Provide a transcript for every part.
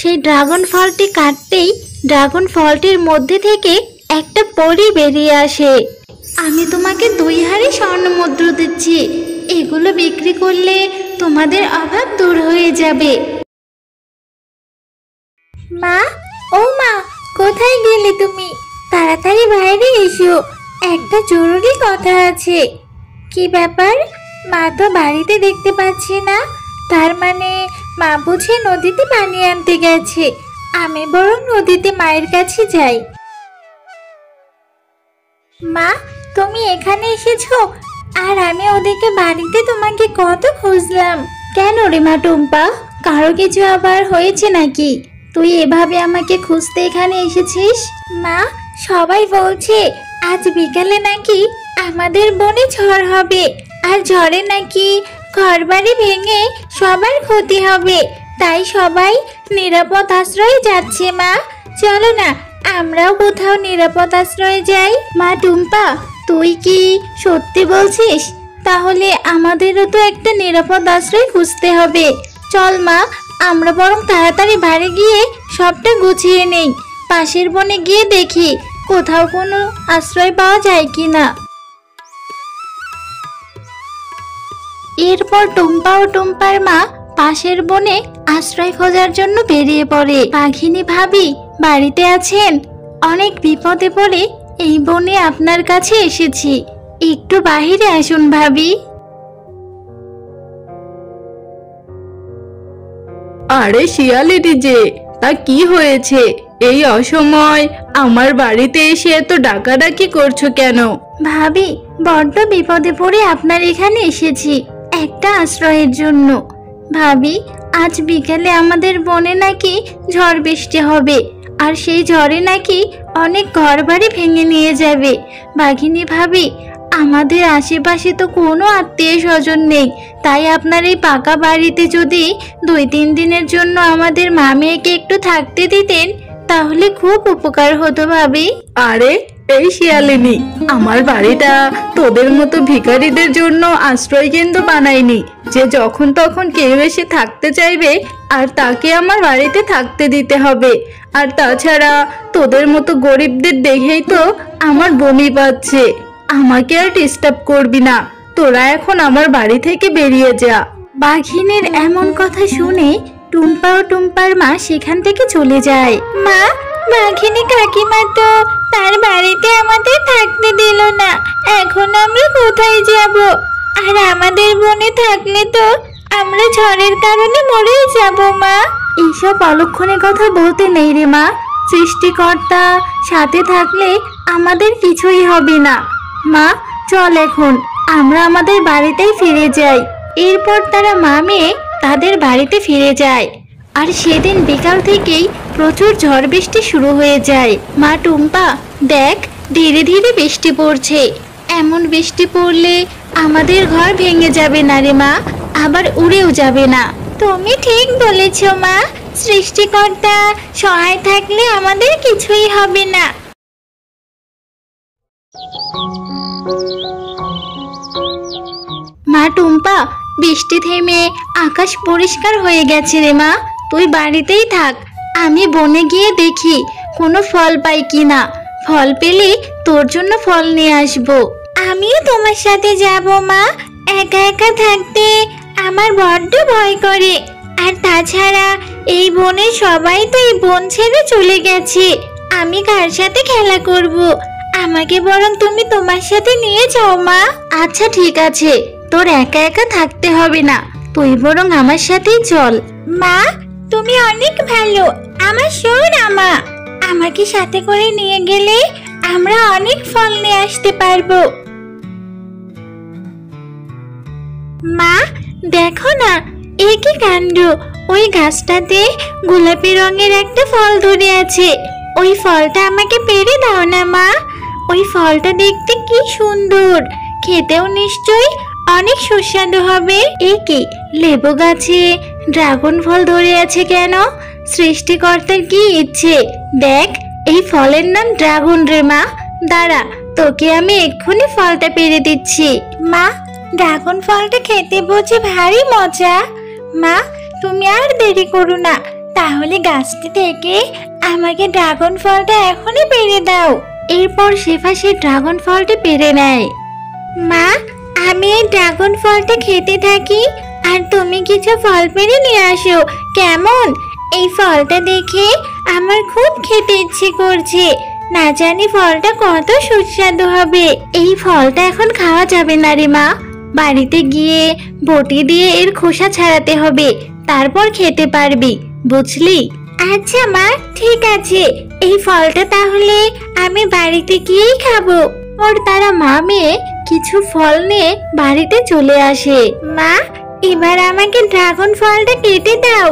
সেই ড্রাগন ফলটি কাটতেই ড্রাগন ফলটির মধ্যে থেকে একটা পরী বেরিয়ে আসে। আমি তোমাকে 2 হাড়ি স্বর্ণ মুদ্রা দিচ্ছি, এগুলো বিক্রি করলে তোমাদের অভাব দূর হয়ে যাবে। মা, ও মা, কোথায় গেলে তুমি? তাড়াতাড়ি বাইরে এসো, একটা জরুরি কথা আছে। কি ব্যাপার? মা তো বাড়িতে দেখতে পাচ্ছি না। তার মানে মা বুঝি নদীতে পানি আনতে গেছে। আমি বরং নদীতে মায়ের কাছে যাই। মা, তুমি এখানে এসেছো, আর আমি ওদিকে বাড়িতে তোমাকে কত খুঁজলাম। কেন রে মা টুম্পা, কারো কিছু আবার হয়েছে নাকি? তুই এভাবে আমাকে খুঁজতে এখানে এসেছিস? মা, সবাই বলছে আজ বিকালে নাকি আমাদের বনে ঝড় হবে, আর ঝড়ে নাকি ঘরবাড়ি ভেঙে সবার ক্ষতি হবে। তাই সবাই নিরাপদ আশ্রয়ে যাচ্ছে। মা, চলো না আমরাও কোথাও নিরাপদ আশ্রয়ে যাই। মা টুম্পা, তুই কি সত্যি বলছিস? তাহলে আমাদেরও তো একটা নিরাপদ আশ্রয় খুঁজতে হবে। চল মা, আমরা বরং তাড়াতাড়ি বাড়ি গিয়ে সবটা গুছিয়ে নেই। পাশের বনে গিয়ে দেখি কোথাও কোনো আশ্রয় পাওয়া যায় কিনা। এরপর টুম্পা ও টুম্পার মা পাশের বনে আশ্রয় খোঁজার জন্য বেরিয়ে পড়ে। বাঘিনী ভাবি বাড়িতে আছেন? অনেক বিপদে পড়ে এই বনে আপনার কাছে এসেছি, একটু বাহিরে আসুন ভাবি। আরে শিয়ালিটি যে, তা কি হয়েছে? এই অসময় আমার বাড়িতে এসে এত ডাকাডাকি করছো কেন? ভাবি, বড্ড বিপদে পড়ে আপনার এখানে এসেছি একটা আশ্রয়ের জন্য। ভাবি, আজ বিকালে আমাদের বনে নাকি ঝড় বৃষ্টি হবে, আর সেই ঝড়ে নাকি অনেক ঘরবাড়ি ভেঙে নিয়ে যাবে। বাঘিনী ভাবি, আমাদের আশেপাশে তো কোনো আত্মীয় স্বজন নেই, তাই আপনার এই পাকা বাড়িতে যদি 2-3 দিনের জন্য আমাদের মা মেয়েকে একটু থাকতে দিতেন তাহলে খুব উপকার হতো ভাবি। আরে এই শিয়ালিনী, আমার বাড়িটা তোদের মতো ভিখারিদের জন্য আশ্রয় কেন্দ্র বানাইনি যে যখন তখন কেউ এসে থাকতে চাইবে আর তাকে আমার বাড়িতে থাকতে দিতে হবে। আর তাছাড়া তোদের মতো গরিবদের দেখেই তো আমার বমি পাচ্ছে। আমাকে আর ডিস্টার্ব করবি না, তোরা এখন আমার বাড়ি থেকে বেরিয়ে যা। বাঘিনীর এমন কথা শুনে টুম্পা ও টুম্পার মা সেখান থেকে চলে যায়। মা, বাঘিনী কাকিমা তো তার বাড়িতে আমাদের থাকতে দিল না, এখন আমরা কোথায় যাব? আর আমাদের বনে থাকলে তো আমরা ঝড়ের কারণে মরে যাব। মা, এইসব অলক্ষণের কথা বলতে নেই রে মা। সৃষ্টিকর্তা সাথে থাকলে আমাদের কিছুই হবে না। মা, চল এখন আমরা আমাদের বাড়িতেই ফিরে যাই। এরপর তারা মা মেয়ে তাদের বাড়িতে ফিরে যায়। আর সেদিন বিকাল থেকেই প্রচুর ঝড় বৃষ্টি শুরু হয়ে যায়। মা টুম্পা, দেখ ধীরে ধীরে বৃষ্টি পড়ছে। এমন বৃষ্টি পড়লে আমাদের ঘর ভেঙে যাবে না রে মা, আবার উড়েও যাবে না। তুমি ঠিক বলেছ মা, সৃষ্টিকর্তা সহায় থাকলে আমাদের কিছুই হবে না। মা টুম্পা, বৃষ্টি থেমে আকাশ পরিষ্কার হয়ে গেছে রে মা, তুই বাড়িতেই থাক। আমি বনে গিয়ে দেখি কোনো ফল পাই কিনা। ফল পেলে তোর জন্য ফল নিয়ে আসবো। আমিও তোমার সাথে যাব মা, একা একা থাকতে আমার বড্ড ভয় করে। আর তাছাড়া এই বনে সবাই তো এই বন ছেড়ে চলে গেছে, আমি কার সাথে খেলা করব? আমাকে বরং তুমি তোমার সাথে নিয়ে যাও মা। আচ্ছা ঠিক আছে, তোর একা একা থাকতে হবে না, তুই বরং আমার সাথেই চল। মা, তুমি অনেক ভালো, আমার সোনা মা। আমাকে সাথে করে নিয়ে গেলে আমরা অনেক ফল নিয়ে আসতে পারবো। মা, দেখো না, এ কি কাণ্ড! ওই গাছটাতে গোলাপি রঙের একটা ফল ধরে আছে। ওই ফলটা আমাকে পেড়ে দাও না মা। ওই ফলটা দেখতে কি সুন্দর, খেতেও নিশ্চয়ই অনেক সুস্বাদু হবে। এ কি, লেবু গাছে ড্রাগন ফল ধরে আছে কেন? সৃষ্টিকর্তার কি ইচ্ছে! দেখ, এই ফলের নাম ড্রাগন রে মা। দাঁড়া, তোকে আমি এক্ষুনি ফলটা পেড়ে দিচ্ছি। মা, ড্রাগন ফলটা খেতে বুঝি ভারী মজা। মা, তুমি আর দেরি করো না, তাহলে গাছটি থেকে আমাকে ড্রাগন ফলটা এখনই পেড়ে দাও। এরপর শেফা সেই ড্রাগন ফলটি পেড়ে নেয়। মা, আমি এই ড্রাগন ফলটা খেতে থাকি আর তুমি কিছু ফল পেড়ে নিয়ে আসো, কেমন? এই ফলটা দেখে আমার খুব খেতে ইচ্ছে করছে। না জানি ফলটা কত সুস্বাদু হবে। এই ফলটা এখন খাওয়া যাবে না রে মা, বাড়িতে গিয়ে বটি দিয়ে এর খোসা ছাড়াতে হবে, তারপর খেতে পারবি, বুঝলি? আচ্ছা মা, ঠিক আছে। এই ফলটা তাহলে আমি বাড়িতে গিয়েই খাবো। ওর তারা মা মেয়ে কিছু ফল নিয়ে বাড়িতে চলে আসে। মা, এবার আমাকে ড্রাগন ফলটা কেটে দাও,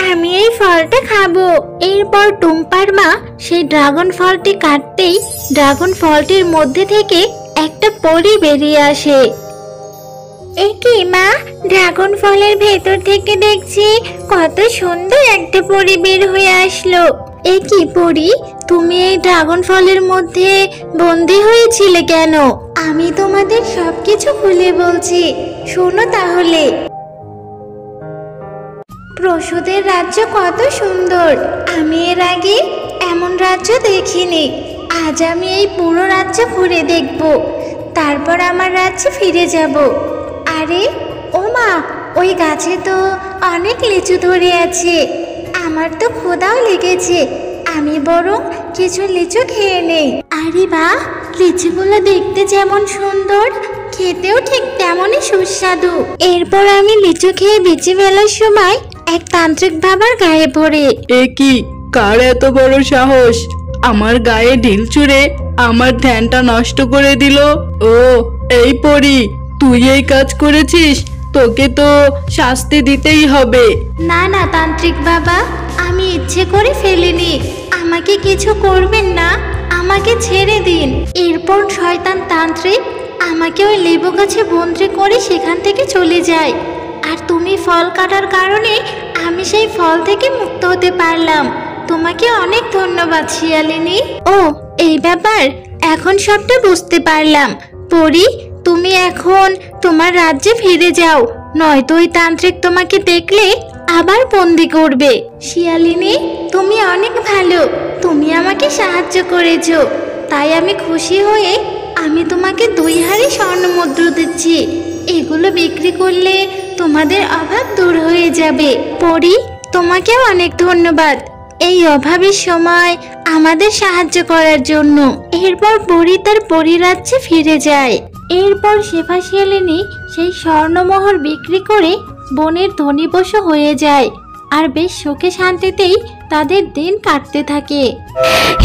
আমি এই ফলটা খাবো। এরপর টুম্পার মা সেই ড্রাগন ফলটি কাটতেই ড্রাগন ফলটির মধ্যে থেকে একটা পরী বেরিয়ে আসে। এ কি মা, ড্রাগন ফলের ভেতর থেকে দেখছি কত সুন্দর একটা পরী বের হয়ে আসলো। এ কি পরী, তুমি এই ড্রাগন ফলের মধ্যে বন্দি হয়েছিলে কেন? আমি তোমাদের সবকিছু খুলে বলছি, শোনো তাহলে। প্রসূদের রাজ্য কত সুন্দর, আমি এর আগে এমন রাজ্য দেখিনি। আজ আমি এই পুরো রাজ্য ঘুরে দেখব, তারপর আমার রাজ্যে ফিরে যাব। আরে ও মা, ওই গাছে তো অনেক লিচু ধরে আছে, আমার তো ক্ষুধাও লেগেছে, আমি বরং কিছু লিচু খেয়ে নেই। আরে বাহ, লিচুগুলো দেখতে যেমন সুন্দর, খেতেও ঠিক তেমনই সুস্বাদু। এরপর আমি লিচু খেয়ে বেঁচে ফেলার সময় এক তান্ত্রিক বাবার গায়ে পড়ে। এ কি, কার এত বড় সাহস আমার গায়ে ঢিল ছুঁড়ে আমার ধ্যানটা নষ্ট করে দিল? ও, এই পরী, তুই এই কাজ করেছিস, তোকে তো শাস্তি দিতেই হবে। না না তান্ত্রিক বাবা, আমি ইচ্ছে করে ফেলিনি, আমাকে কিছু করবেন না, আমাকে ছেড়ে দিন। এরপর শয়তান তান্ত্রিক আমাকে ওই লেবু গাছে বন্দি করে সেখান থেকে চলে যায়। আর তুমি ফল কাটার কারণে আমি সেই ফল থেকে মুক্ত হতে পারলাম। তোমাকে অনেক ধন্যবাদ শিয়ালিনী। ও, এই ব্যাপার, এখন সবটা বুঝতে পারলাম। পরী, তুমি এখন তোমার রাজ্যে ফিরে যাও, নয়তো ওই তান্ত্রিক তোমাকে দেখলে আবার বন্দি করবে। শিয়ালিনী, তুমি অনেক ভালো, তুমি আমাকে সাহায্য করেছো, তাই আমি খুশি হয়ে আমি তোমাকে 2 হাড়ি স্বর্ণ মুদ্রা দিচ্ছি। এগুলো বিক্রি করলে তোমাদের অভাব দূর হয়ে যাবে। পরী, তোমাকেও অনেক ধন্যবাদ এই অভাবের সময় আমাদের সাহায্য করার জন্য। এরপর পরী তার পরিরাজ্যে ফিরে যায়। এরপর শেফা শিয়ালিনী সেই স্বর্ণমোহর বিক্রি করে বনের ধনী পশু হয়ে যায়, আর বেশ সুখে শান্তিতেই তাদের দিন কাটতে থাকে।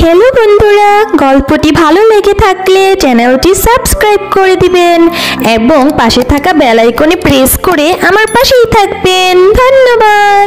হ্যালো বন্ধুরা, গল্পটি ভালো লেগে থাকলে চ্যানেলটি সাবস্ক্রাইব করে দিবেন এবং পাশে থাকা বেল আইকনে প্রেস করে আমার পাশেই থাকবেন। ধন্যবাদ।